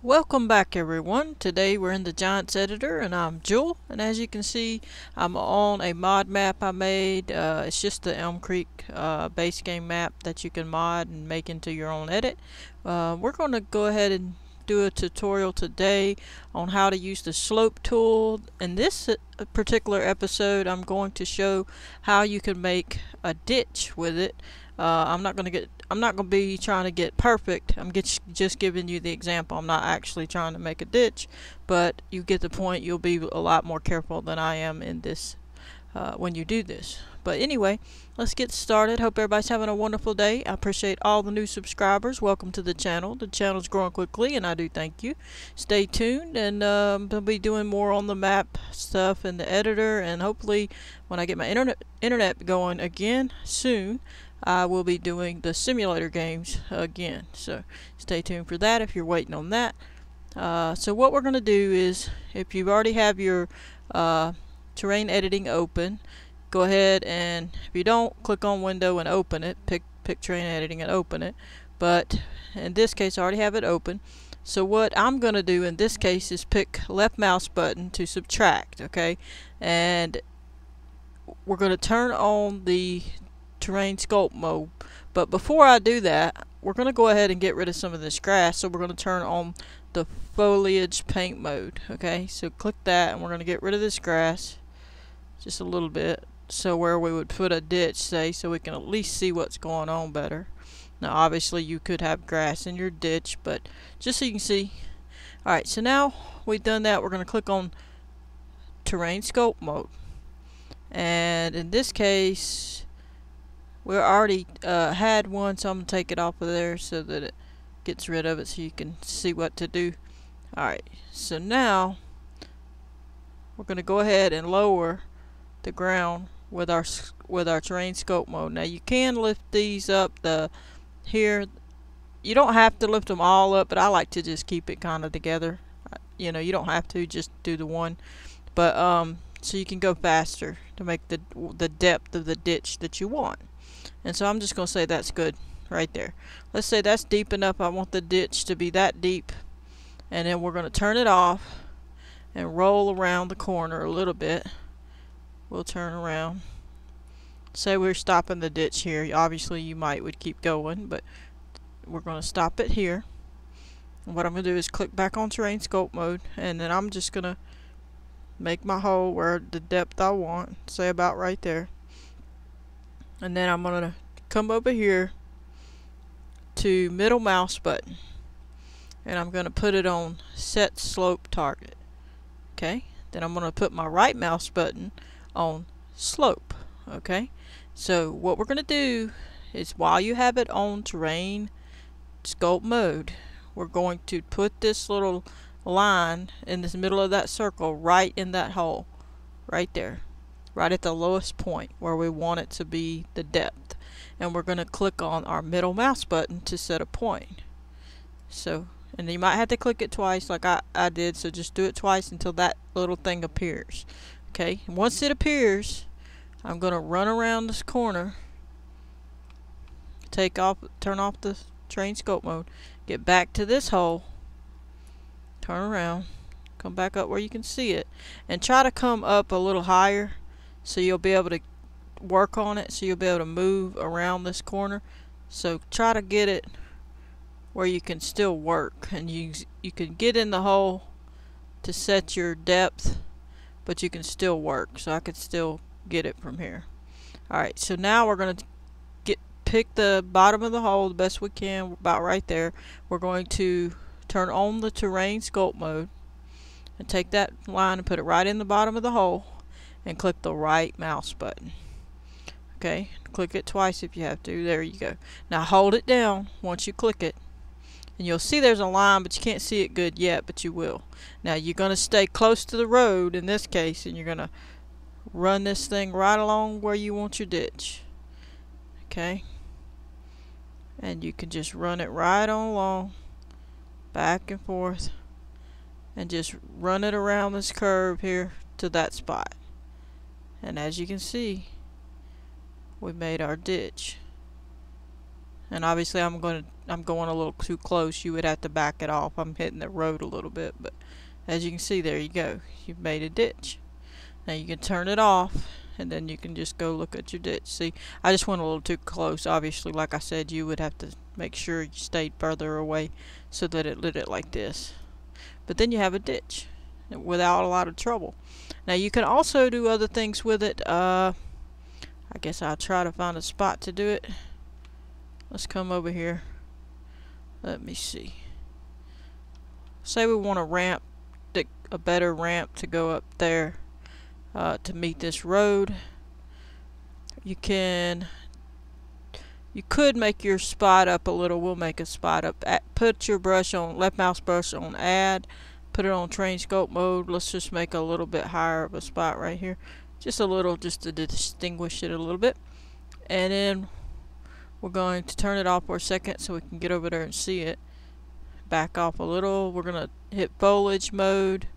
Welcome back everyone. Today we're in the Giants editor and I'm Jewel, and as you can see I'm on a mod map I made. It's just the Elm Creek base game map that you can mod and make into your own edit. We're going to go ahead and do a tutorial today on how to use the slope tool. In this particular episode I'm going to show how you can make a ditch with it. I'm not going to be trying to get perfect. I'm just giving you the example. I'm not actually trying to make a ditch, but you get the point. You'll be a lot more careful than I am in this when you do this. But anyway, let's get started. Hope everybody's having a wonderful day. I appreciate all the new subscribers. Welcome to the channel. The channel's growing quickly, and I do thank you. Stay tuned, and I'll be doing more on the map stuff in the editor, and hopefully when I get my internet going again soon, I will be doing the simulator games again. So stay tuned for that if you're waiting on that. So what we're going to do is, if you already have your terrain editing open, go ahead, and if you don't, click on window and open it. Pick terrain editing and open it. But in this case I already have it open. So what I'm going to do in this case is pick left mouse button to subtract, okay? And we're going to turn on the terrain sculpt mode. But before I do that, we're going to go ahead and get rid of some of this grass. So we're going to turn on the foliage paint mode. Okay, so click that, and we're going to get rid of this grass just a little bit, so where we would put a ditch, say, so we can at least see what's going on better. Now obviously you could have grass in your ditch, but just so you can see. Alright, so now we've done that, we're going to click on terrain sculpt mode, and in this case we already had one, so I'm going to take it off of there so that it gets rid of it so you can see what to do. Alright, so now we're going to go ahead and lower the ground with our terrain sculpt mode. Now you can lift these up here. You don't have to lift them all up, but I like to just keep it kind of together. You know, you don't have to, just do the one. But so you can go faster to make the depth of the ditch that you want. And so I'm just going to say that's good right there. Let's say that's deep enough. I want the ditch to be that deep. And then we're going to turn it off and roll around the corner a little bit. We'll turn around. Say we're stopping the ditch here. Obviously you would keep going, but we're going to stop it here. And what I'm going to do is click back on terrain sculpt mode, and then I'm just going to make my hole where the depth I want, say about right there. And then I'm going to come over here to middle mouse button, and I'm going to put it on set slope target. Okay, then I'm going to put my right mouse button on slope. Okay, so what we're going to do is, while you have it on terrain sculpt mode, we're going to put this little line in the middle of that circle, right in that hole, right there, right at the lowest point where we want it to be the depth. And we're going to click on our middle mouse button to set a point. So, and you might have to click it twice like I did, so just do it twice until that little thing appears. Okay, and once it appears, I'm going to run around this corner, turn off the terrain sculpt mode, get back to this hole, turn around, come back up where you can see it, and try to come up a little higher so you'll be able to work on it, so you'll be able to move around this corner. So try to get it where you can still work, and you can get in the hole to set your depth, but you can still work. So I could still get it from here. Alright, so now we're going to pick the bottom of the hole the best we can, about right there. We're going to turn on the terrain sculpt mode and take that line and put it right in the bottom of the hole, and click the right mouse button. Okay, click it twice if you have to. There you go. Now hold it down once you click it, and you'll see there's a line, but you can't see it good yet, but you will. Now you're going to stay close to the road in this case, and you're going to run this thing right along where you want your ditch. Okay, and you can just run it right on along, back and forth, and just run it around this curve here to that spot. And as you can see, we made our ditch. And obviously I'm going to I'm going a little too close, you would have to back it off. I'm hitting the road a little bit, but as you can see, there you go. You've made a ditch. Now you can turn it off, and then you can just go look at your ditch. See, I just went a little too close. Obviously, like I said, you would have to make sure you stayed further away so that it lit it like this. But then you have a ditch without a lot of trouble. Now you can also do other things with it. I guess I'll try to find a spot to do it. Let's come over here. Let me see. Say we want a ramp, a better ramp to go up there to meet this road. You could make your spot up a little. We'll make a spot up. Put your brush on, left mouse brush on add. Put it on train scope mode. Let's just make a little bit higher of a spot right here. Just a little, just to distinguish it a little bit. And then we're going to turn it off for a second so we can get over there and see it. Back off a little. We're going to hit foliage mode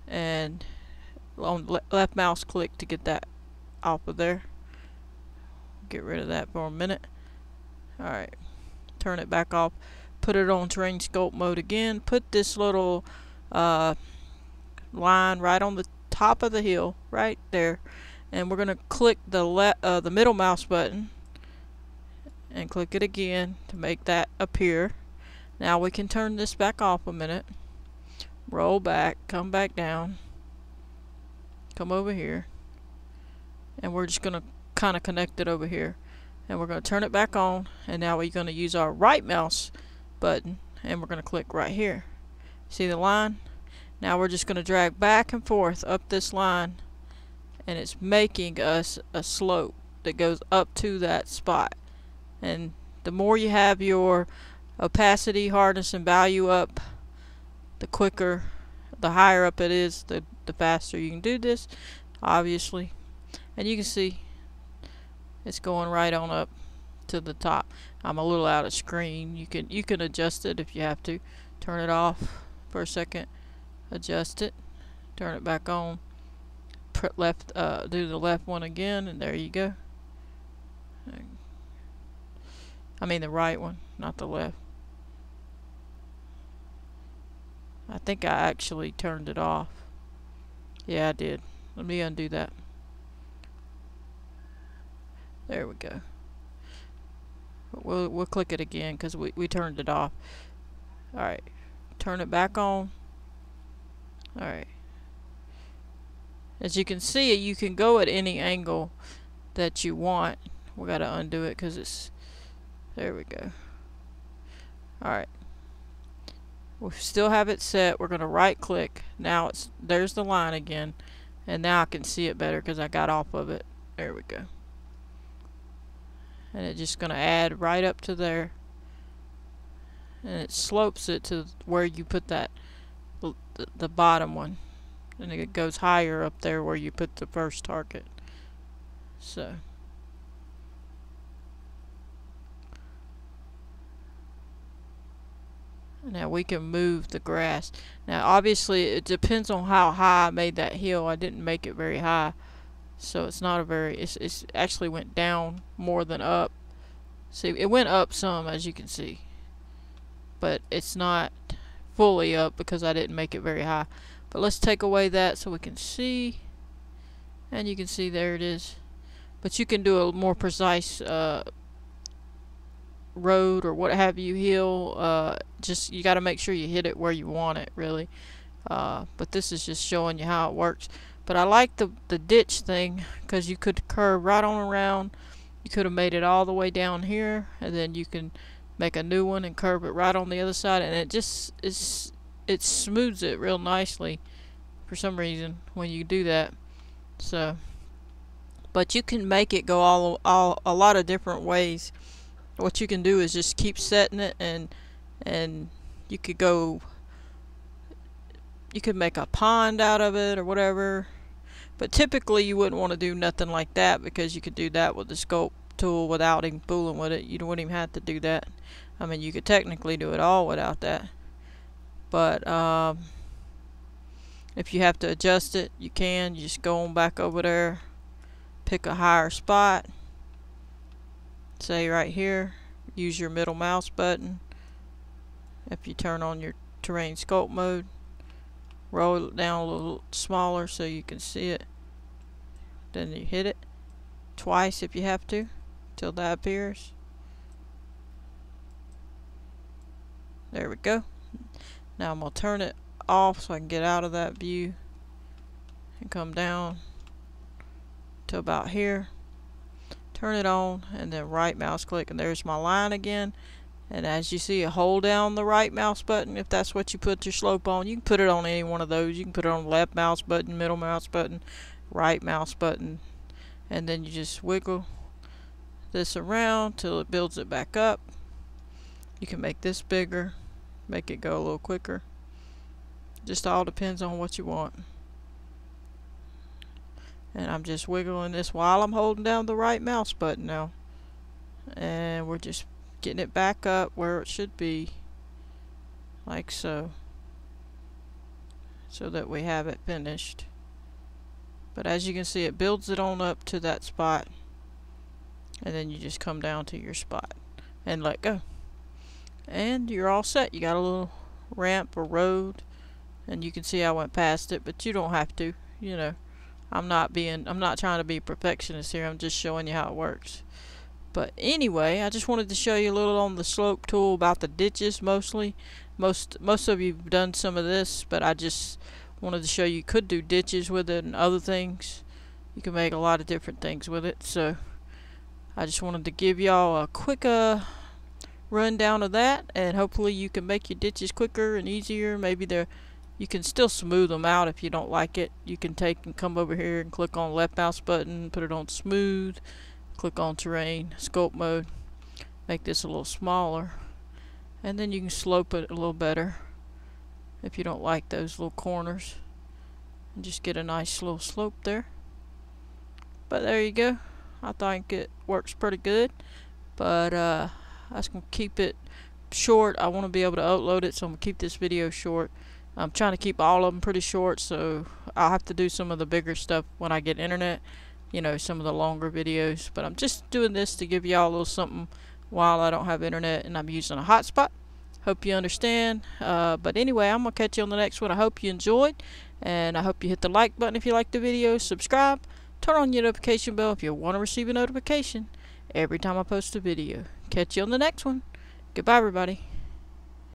and on left mouse click to get that off of there. Get rid of that for a minute. Alright. Turn it back off. Put it on terrain scope mode again. Put this little line right on the top of the hill right there, and we're going to click the middle mouse button and click it again to make that appear. Now we can turn this back off a minute, roll back, come back down, come over here, and we're just going to kind of connect it over here, and we're going to turn it back on. And now we're going to use our right mouse button and we're going to click right here. See the line? Now we're just going to drag back and forth up this line, and it's making us a slope that goes up to that spot. And the more you have your opacity, hardness, and value up, the quicker, the higher up it is, the faster you can do this, obviously. And you can see it's going right on up to the top. I'm a little out of screen. You can adjust it if you have to. Turn it off for a second, adjust it, turn it back on, left, do the left one again, and there you go. I mean the right one, not the left. I think I actually turned it off. Yeah, I did. Let me undo that. There we go. We'll click it again because we turned it off. Alright. Turn it back on. Alright. As you can see, you can go at any angle that you want. We gotta undo it because it's... There we go. Alright. We still have it set. We're gonna right click. Now there's the line again. And now I can see it better because I got off of it. There we go. And it's just gonna add right up to there. And it slopes it to where you put that the bottom one, and it goes higher up there where you put the first target. So now we can move the grass. Now obviously it depends on how high I made that hill. I didn't make it very high, so it's not a very, it's actually went down more than up. See, it went up some, as you can see, but it's not fully up because I didn't make it very high. But let's take away that so we can see, and you can see there it is. But you can do a more precise road or what have you, hill. Just you got to make sure you hit it where you want it, really. But this is just showing you how it works. But I like the ditch thing because you could curve right on around. You could have made it all the way down here, and then you can make a new one and curve it right on the other side, and it just it smooths it real nicely for some reason when you do that. So, but you can make it go a lot of different ways. What you can do is just keep setting it, and you could make a pond out of it or whatever. But typically you wouldn't want to do nothing like that because you could do that with the sculpt tool without even fooling with it. You wouldn't even have to do that. I mean, you could technically do it all without that. But if you have to adjust it, you can. You just go on back over there, pick a higher spot, say right here, use your middle mouse button, If you turn on your terrain sculpt mode, roll it down a little smaller so you can see it. Then you hit it twice if you have to, till that appears. There we go. Now I'm going to turn it off so I can get out of that view and come down to about here. Turn it on and then right mouse click, and there's my line again. And as you see, hold down the right mouse button if that's what you put your slope on. You can put it on any one of those. You can put it on the left mouse button, middle mouse button, right mouse button, and then you just wiggle this around till it builds it back up. You can make this bigger, make it go a little quicker. Just all depends on what you want. And I'm just wiggling this while I'm holding down the right mouse button now. And we're just getting it back up where it should be, like so, so that we have it finished. But as you can see, it builds it on up to that spot, and then you just come down to your spot and let go, and you're all set. You got a little ramp or road, and you can see I went past it, but you don't have to, you know. I'm not trying to be perfectionist here. I'm just showing you how it works. But anyway, I just wanted to show you a little on the slope tool about the ditches mostly. Most of you've done some of this, but I just wanted to show you could do ditches with it and other things. You can make a lot of different things with it. So I just wanted to give y'all a quick rundown of that, and hopefully you can make your ditches quicker and easier. Maybe you can still smooth them out if you don't like it. You can take and come over here and click on the left mouse button, put it on smooth, click on terrain sculpt mode, make this a little smaller, and then you can slope it a little better if you don't like those little corners, and just get a nice little slope there. But there you go. I think it works pretty good, but I was going to keep it short. I want to be able to upload it, so I'm going to keep this video short. I'm trying to keep all of them pretty short, so I'll have to do some of the bigger stuff when I get internet, you know, some of the longer videos. But I'm just doing this to give y'all a little something while I don't have internet and I'm using a hotspot. Hope you understand. But anyway, I'm going to catch you on the next one. I hope you enjoyed, and I hope you hit the like button if you like the video, subscribe, turn on your notification bell if you want to receive a notification every time I post a video. Catch you on the next one. Goodbye, everybody.